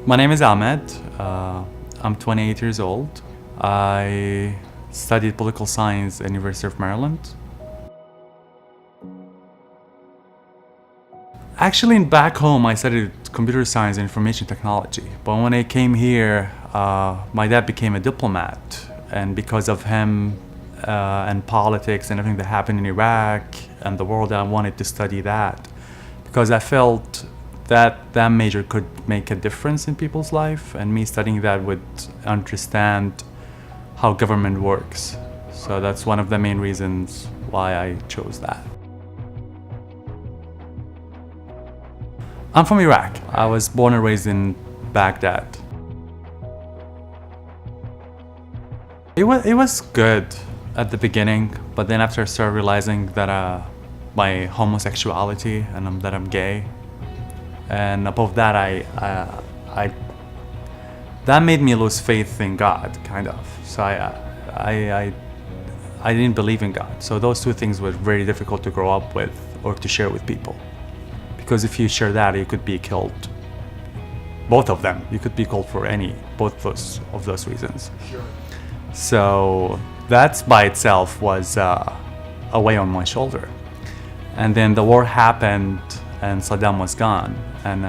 My name is Ahmed. I'm 28 years old. I studied political science at University of Maryland. Actually, back home, I studied computer science and information technology. But when I came here, my dad became a diplomat. And because of him and politics and everything that happened in Iraq and the world, I wanted to study that. Because I felt that major could make a difference in people's life, and me studying that would understand how government works. So that's one of the main reasons why I chose that. I'm from Iraq. I was born and raised in Baghdad. It was good at the beginning, but then after I started realizing that my homosexuality and that I'm gay, and above that, that made me lose faith in God, kind of. So I didn't believe in God. So those two things were very difficult to grow up with or to share with people, because if you share that, you could be killed. Both of them, you could be killed for both of those reasons. Sure. So that by itself was a weight on my shoulder. And then the war happened, and Saddam was gone. And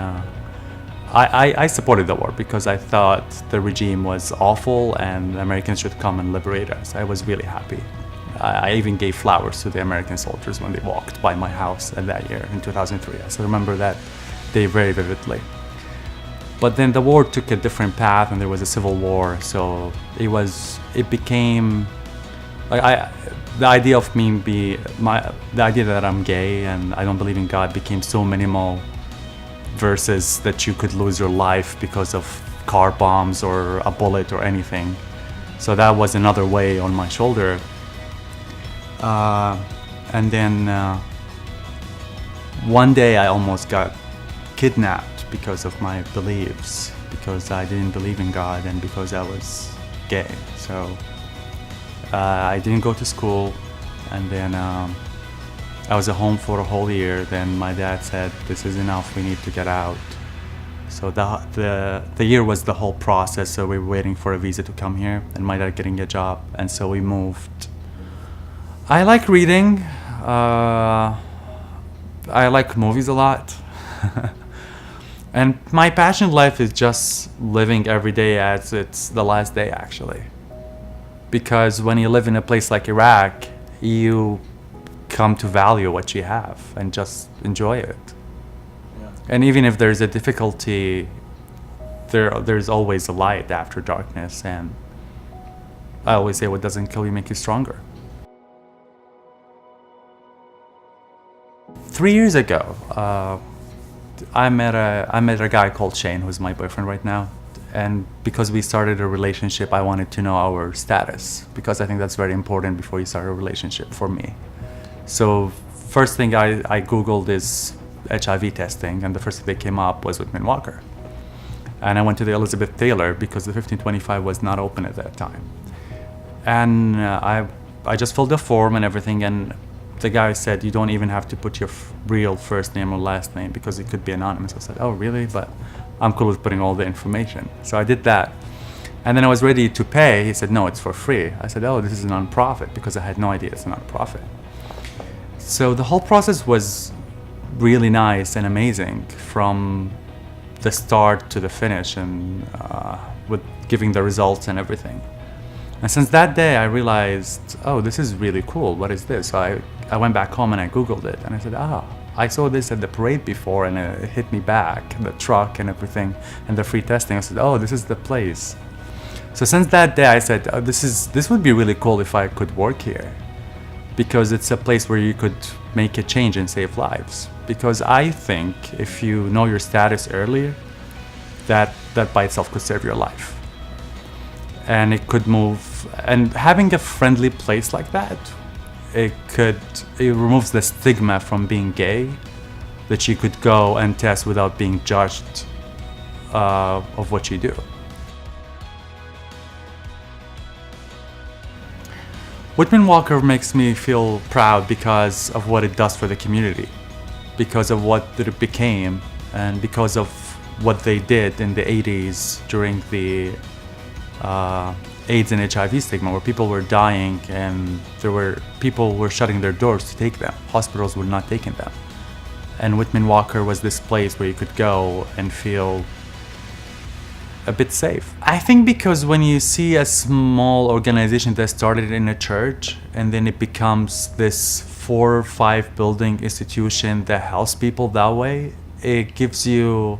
I supported the war because I thought the regime was awful and Americans should come and liberate us. I was really happy. I even gave flowers to the American soldiers when they walked by my house that year in 2003. I still remember that day very vividly. But then the war took a different path and there was a civil war. So it became like the idea of me the idea that I'm gay and I don't believe in God became so minimal, versus that you could lose your life because of car bombs or a bullet or anything. So that was another weight on my shoulder. And then one day I almost got kidnapped because of my beliefs, because I didn't believe in God and because I was gay. So I didn't go to school, and then I was at home for a whole year. Then my dad said, "This is enough, we need to get out." So the year was the whole process. So we were waiting for a visa to come here and my dad getting a job, and so we moved. I like reading. I like movies a lot. And my passion in life is just living every day as it's the last day, actually. Because when you live in a place like Iraq, you come to value what you have and just enjoy it. Yeah. And even if there's a difficulty, there's always a light after darkness. And I always say, what doesn't kill you make you stronger. 3 years ago, I met a guy called Shane, who's my boyfriend right now. And because we started a relationship, I wanted to know our status, because I think that's very important before you start a relationship for me. So first thing I Googled is HIV testing, and the first thing that came up was Whitman-Walker. And I went to the Elizabeth Taylor because the 1525 was not open at that time. And I just filled the form and everything, and the guy said, you don't even have to put your real first name or last name because it could be anonymous. I said, oh, really? But I'm cool with putting all the information. So I did that. And then I was ready to pay. He said, no, it's for free. I said, oh, this is a non-profit, because I had no idea it's a non-profit. So the whole process was really nice and amazing from the start to the finish, and with giving the results and everything. And since that day, I realized, oh, this is really cool. What is this? So I went back home and I Googled it, and I said, I saw this at the parade before, and it hit me back, the truck and everything, and the free testing. I said, oh, this is the place. So since that day, I said, oh, this would be really cool if I could work here, because it's a place where you could make a change and save lives. Because I think if you know your status earlier, that by itself could save your life. And it could move, and having a friendly place like that, it removes the stigma from being gay, that you could go and test without being judged of what you do. Whitman-Walker makes me feel proud because of what it does for the community, because of what it became, and because of what they did in the 80s during the AIDS and HIV stigma, where people were dying and people were shutting their doors to take them. Hospitals were not taking them. And Whitman-Walker was this place where you could go and feel a bit safe. I think because when you see a small organization that started in a church and then it becomes this 4 or 5 building institution that helps people that way, it gives you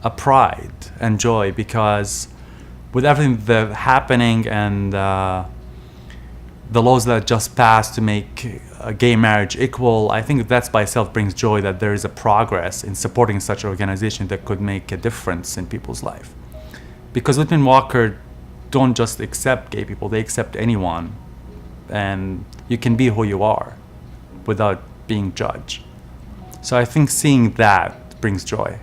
a pride and joy, because with everything that's happening and the laws that just passed to make gay marriage equal, I think that's by itself brings joy that there is a progress in supporting such an organization that could make a difference in people's life. Because Whitman-Walker don't just accept gay people, they accept anyone. And you can be who you are without being judged. So I think seeing that brings joy.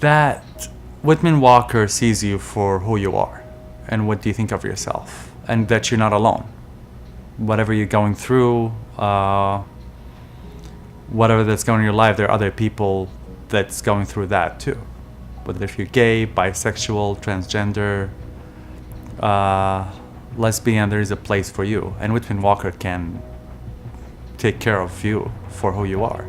That Whitman-Walker sees you for who you are and what do you think of yourself, and that you're not alone. Whatever you're going through, whatever that's going on in your life, there are other people that's going through that too. Whether if you're gay, bisexual, transgender, lesbian, there is a place for you. And Whitman-Walker can take care of you for who you are.